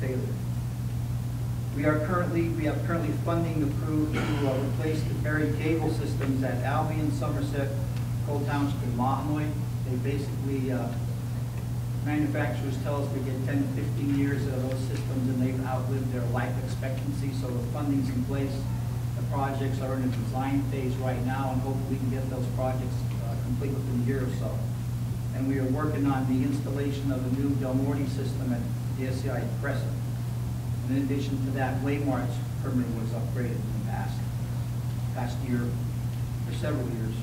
tailored. We have currently funding approved to replace the buried cable systems at Albion, Somerset, Cole Township, and Montanoy. They basically, manufacturers tell us we get 10 to 15 years of those systems, and they've outlived their life expectancy, so the funding's in place. The projects are in a design phase right now, and hopefully we can get those projects complete within a year or so. And we are working on the installation of a new Del Norte system at the SCI Crescent. And in addition to that, Waymark's permitting was upgraded in the past year, or several years.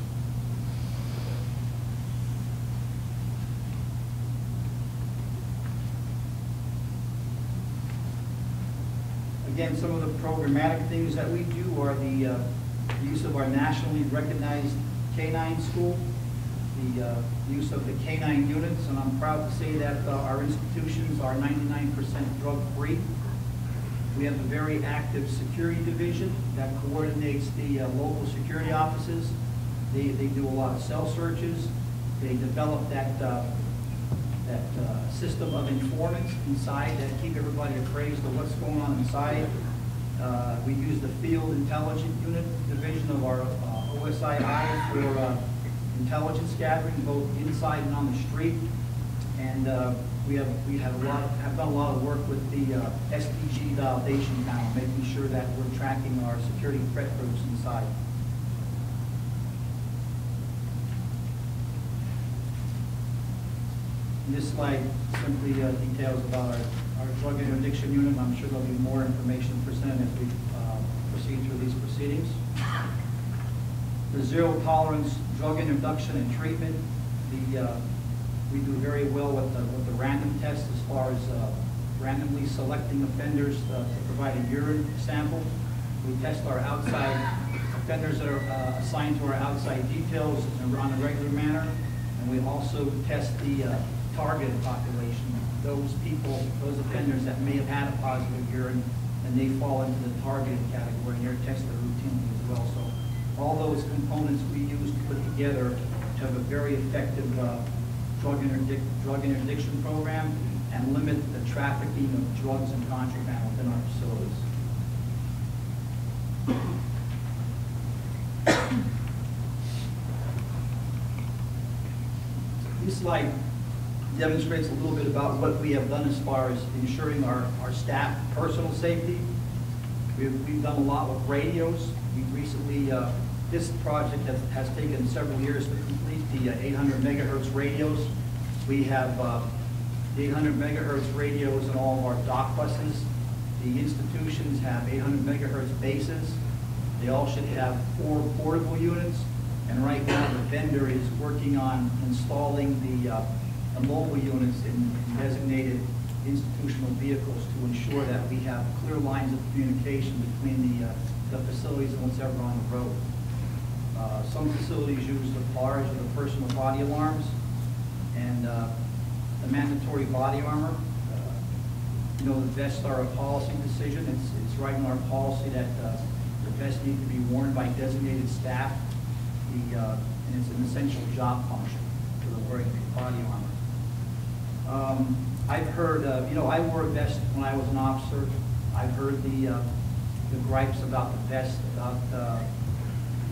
Again, some of the programmatic things that we do are the use of our nationally recognized K-9 school, the use of the K-9 units, and I'm proud to say that our institutions are 99% drug-free. We have a very active security division that coordinates the local security offices. They do a lot of cell searches. They develop that system of informants inside that keep everybody appraised of what's going on inside. We use the Field Intelligence Unit division of our OSII for intelligence gathering, both inside and on the street. And we have done a lot of work with the SPG validation panel, making sure that we're tracking our security threat groups inside. And this slide simply details about our drug interdiction unit. I'm sure there'll be more information presented as we proceed through these proceedings. The zero tolerance drug introduction and treatment. We do very well with the random test as far as randomly selecting offenders to provide a urine sample. We test our outside offenders that are assigned to our outside details on a regular manner, and we also test the targeted population, those people, those offenders that may have had a positive urine, and they fall into the targeted category, and they're tested routinely as well. So all those components we use to put together to have a very effective drug interdiction program and limit the trafficking of drugs and contraband within our facilities. This slide demonstrates a little bit about what we have done as far as ensuring our staff personal safety. We've done a lot with radios. We recently, this project has taken several years to complete the 800 megahertz radios. We have the 800 megahertz radios in all of our dock buses. The institutions have 800 megahertz bases. They all should have 4 portable units. And right now the vendor is working on installing the mobile units in designated institutional vehicles to ensure that we have clear lines of communication between the facilities and what's ever on the road. Some facilities use the PARs or the personal body alarms, and the mandatory body armor. You know, the vests are a policy decision. It's right in our policy that the vests need to be worn by designated staff, and it's an essential job function for the wearing of body armor. I've heard, you know, I wore a vest when I was an officer. I've heard the gripes about the vest, about,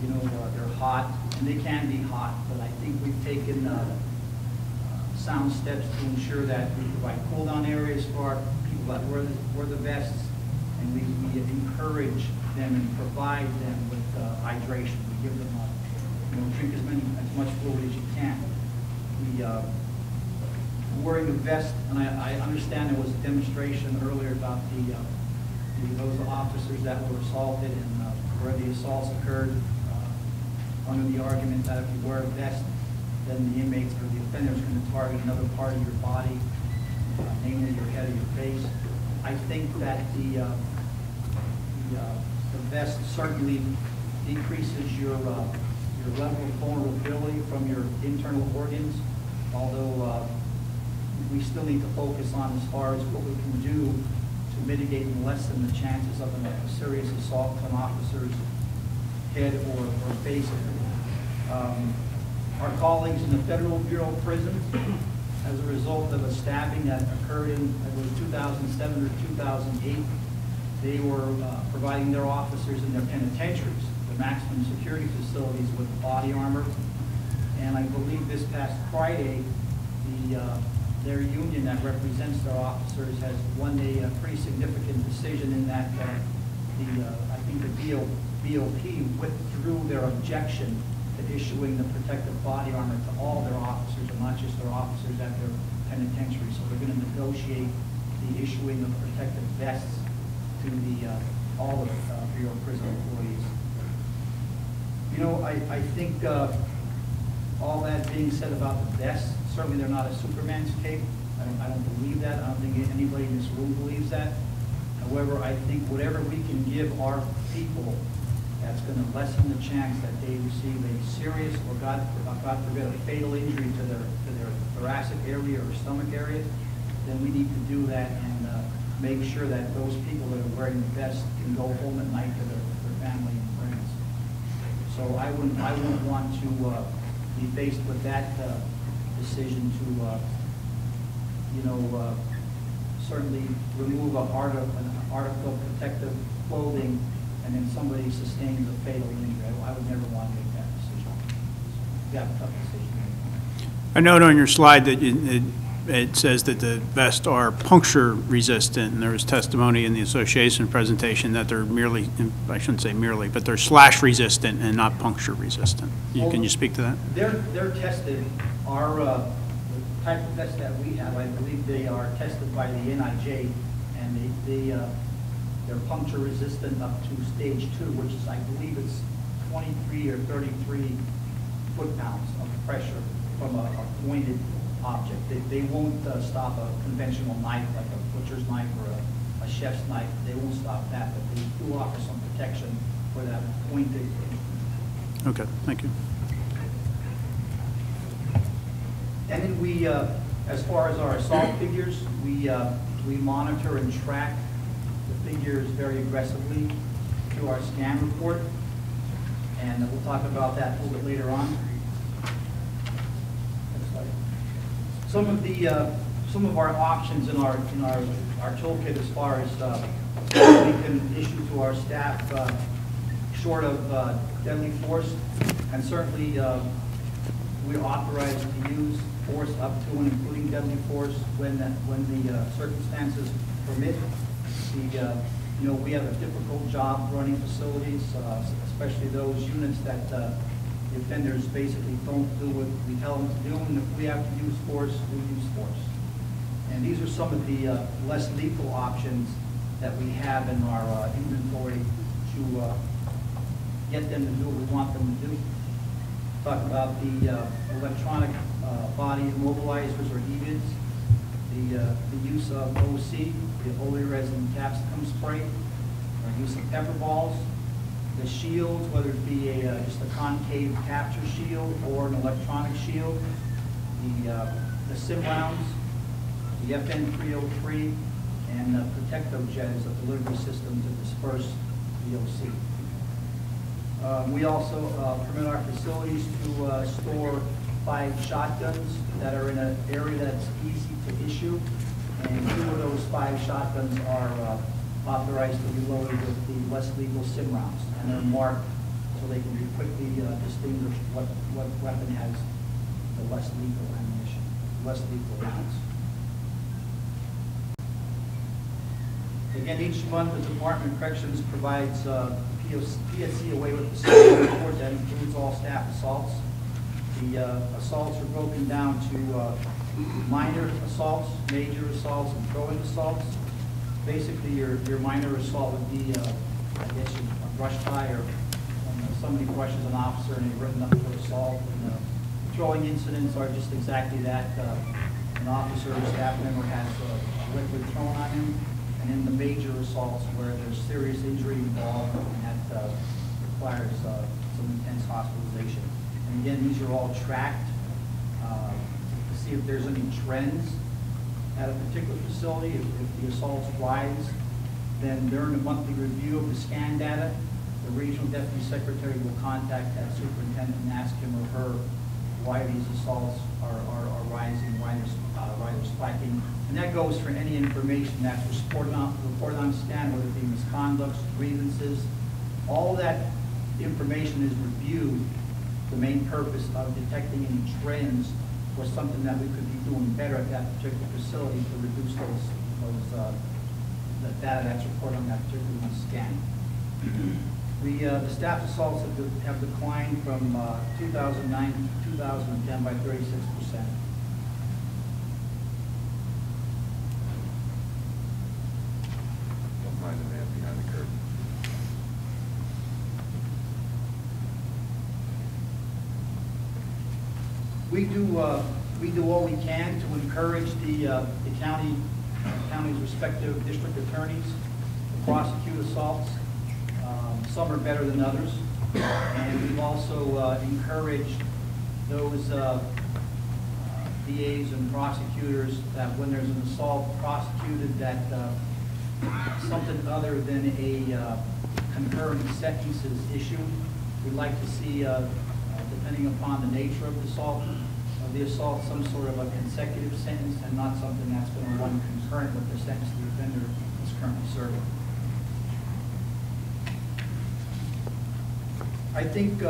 you know, they're hot, and they can be hot, but I think we've taken sound steps to ensure that we provide cool-down areas for our people that wear the vests, and we encourage them and provide them with hydration. We give them, you know, drink as much fluid as you can. Wearing a vest, and I understand there was a demonstration earlier about those officers that were assaulted and where the assaults occurred, under the argument that if you wear a vest, then the inmates or the offender is going to target another part of your body, namely your head or your face. I think that the vest certainly decreases your level of vulnerability from your internal organs, although we still need to focus on as far as what we can do to mitigate and lessen the chances of a serious assault on an officer's head or face. Our colleagues in the Federal Bureau of Prisons as a result of a stabbing that occurred in, I believe, 2007 or 2008. They were providing their officers in their penitentiaries, the maximum security facilities, with body armor. And I believe this past Friday, their union that represents their officers has won a pretty significant decision in that I think the BOP withdrew their objection to issuing the protective body armor to all their officers, and not just their officers at their penitentiary. So they're going to negotiate the issuing of protective vests to all of Bureau of Prison employees. You know, I think all that being said about the vests, certainly they're not a Superman's cape. I don't believe that. I don't think anybody in this room believes that. However, I think whatever we can give our people that's going to lessen the chance that they receive a serious or, God forbid, a fatal injury to their thoracic area or stomach area, then we need to do that and make sure that those people that are wearing the vest can go home at night to their family and friends. So I wouldn't want to be faced with that decision to, certainly remove an article of protective clothing and then somebody sustains a fatal injury. I would never want to make that decision. You have a tough decision. I note on your slide that it says that the vests are puncture resistant, and there was testimony in the association presentation that they're merely, I shouldn't say merely, but they're slash resistant and not puncture resistant. Can you speak to that? They're tested. Our the type of vests that we have, I believe they are tested by the NIJ, and they're puncture resistant up to stage 2, which is, I believe it's 23 or 33 foot-pounds of pressure from a pointed object. They won't stop a conventional knife like a butcher's knife or a chef's knife. They won't stop that, but they do offer some protection for that pointed. Okay, thank you. And then we, as far as our assault figures, we monitor and track the figures very aggressively through our scan report, and we'll talk about that a little bit later on. Some of our options in our toolkit as far as we can issue to our staff short of deadly force, and certainly we're authorized to use force up to and including deadly force when the circumstances permit. We have a difficult job running facilities, especially those units that the offenders basically don't do what we tell them to do, and if we have to use force, we use force. And these are some of the less lethal options that we have in our inventory to get them to do what we want them to do. Talk about the electronic body immobilizers or EVIDs, the use of OC, the oleoresin capsicum spray, our use of pepper balls, the shields, whether it be just a concave capture shield or an electronic shield, the sim rounds, the FN303, and Protecto-Jet is a delivery system to disperse the OC. We also permit our facilities to store 5 shotguns that are in an area that's easy to issue, and 2 of those 5 shotguns are authorized to be loaded with the less lethal sim rounds, and they're marked so they can be quickly distinguished what weapon has the less lethal ammunition, less lethal rounds. Again, each month the Department of Corrections provides PSCOA with the report that includes all staff assaults. The assaults are broken down to minor assaults, major assaults, and throwing assaults. Basically, your minor assault would be, I guess, a brush by, or when somebody brushes an officer and they've written up for assault. And throwing incidents are just exactly that. An officer or staff member has a liquid thrown on him. And then the major assaults where there's serious injury involved, and that requires some intense hospitalization. And again, these are all tracked to see if there's any trends at a particular facility. If the assaults rise, then during the monthly review of the scan data, the regional deputy secretary will contact that superintendent and ask him or her why these assaults are rising, why they're spiking. And that goes for any information that's reported on scan, whether it be misconducts, grievances. All that information is reviewed. The main purpose of detecting any trends or something that we could be doing better at that particular facility to reduce the data that's reported on that particular scan. The staff assaults have declined from 2009 to 2010 by 36%. Don't mind the man behind the curtain. We do all we can to encourage the county's respective district attorneys to prosecute assaults. Some are better than others, and we've also encouraged those DAs and prosecutors that when there's an assault prosecuted, that something other than a concurrent sentence is issued. We'd like to see, depending upon the nature of the assault, some sort of a consecutive sentence and not something that's going to run concurrent with the sentence the offender is currently serving. I think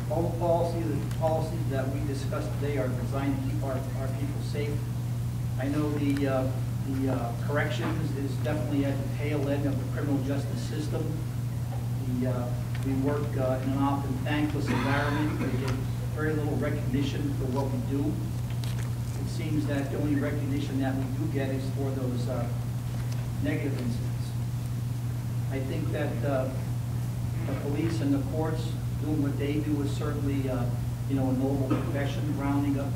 all the policies that we discussed today are designed to keep our people safe. I know the corrections is definitely at the tail end of the criminal justice system. We work in an often thankless environment. We get very little recognition for what we do. It seems that the only recognition that we do get is for those negative incidents. I think that the police and the courts doing what they do is certainly, a noble profession, rounding up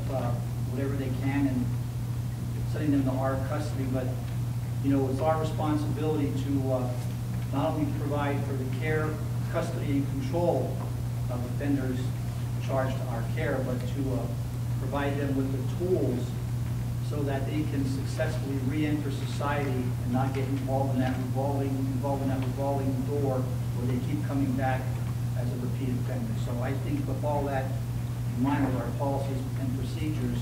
whatever they can and sending them to our custody. But, it's our responsibility to not only provide for the care, custody, and control of offenders charged to our care, but to provide them with the tools so that they can successfully re-enter society and not get involved in that revolving door where they keep coming back as a repeat offender. So I think with all that in mind, with our policies and procedures,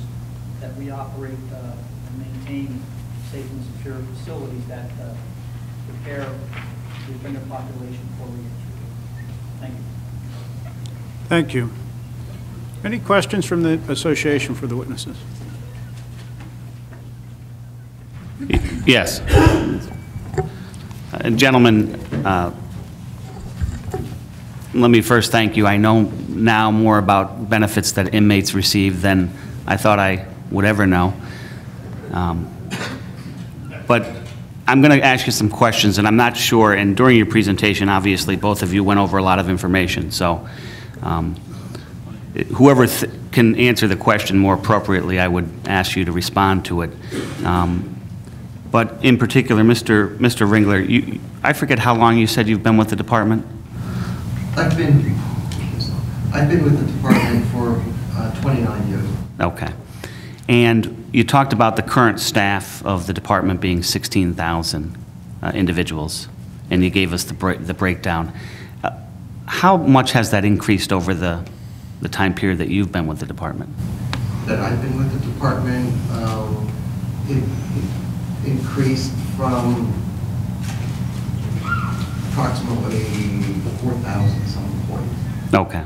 that we operate and maintain safe and secure facilities that prepare the offender population for re-entry. Thank you. Thank you. Any questions from the association for the witnesses? Yes. Gentlemen, let me first thank you. I know now more about benefits that inmates receive than I thought I would ever know. But I'm going to ask you some questions, and I'm not sure, and during your presentation, obviously, both of you went over a lot of information. So whoever can answer the question more appropriately, I would ask you to respond to it. But in particular, Mr. Ringler, I forget how long you said you've been with the department? I've been with the department for 29 years. Okay. And you talked about the current staff of the department being 16,000 individuals, and you gave us the breakdown. How much has that increased over the time period that you've been with the department? That I've been with the department, it increased from approximately 4,000 some point. Okay.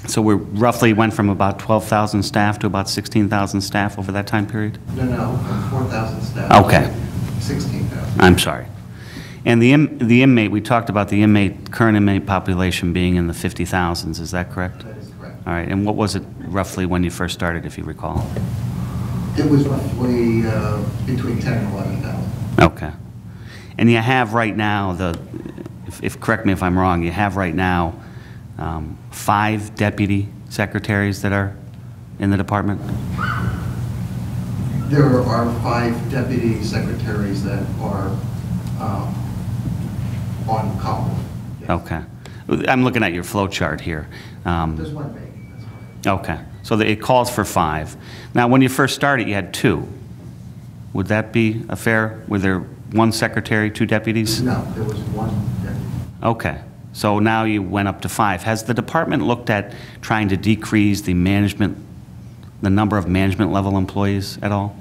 So we roughly went from about 12,000 staff to about 16,000 staff over that time period? No, from 4,000 staff Okay. to 16,000. I'm sorry. And the inmate, we talked about the current inmate population being in the 50,000s, is that correct? That is correct. All right, and what was it roughly when you first started, if you recall? It was roughly between 10 and 11,000. Okay. And you have right now, if correct me if I'm wrong, you have right now 5 deputy secretaries that are in the department? There are 5 deputy secretaries that are on Commonwealth. Yes. Okay. I'm looking at your flow chart here. There's one vacant, that's correct. Okay. So it calls for 5. Now, when you first started, you had 2. Would that be a fair? Were there 1 secretary, 2 deputies? No, there was 1 deputy. Okay. So now you went up to 5. Has the department looked at trying to decrease the management the number of management level employees at all?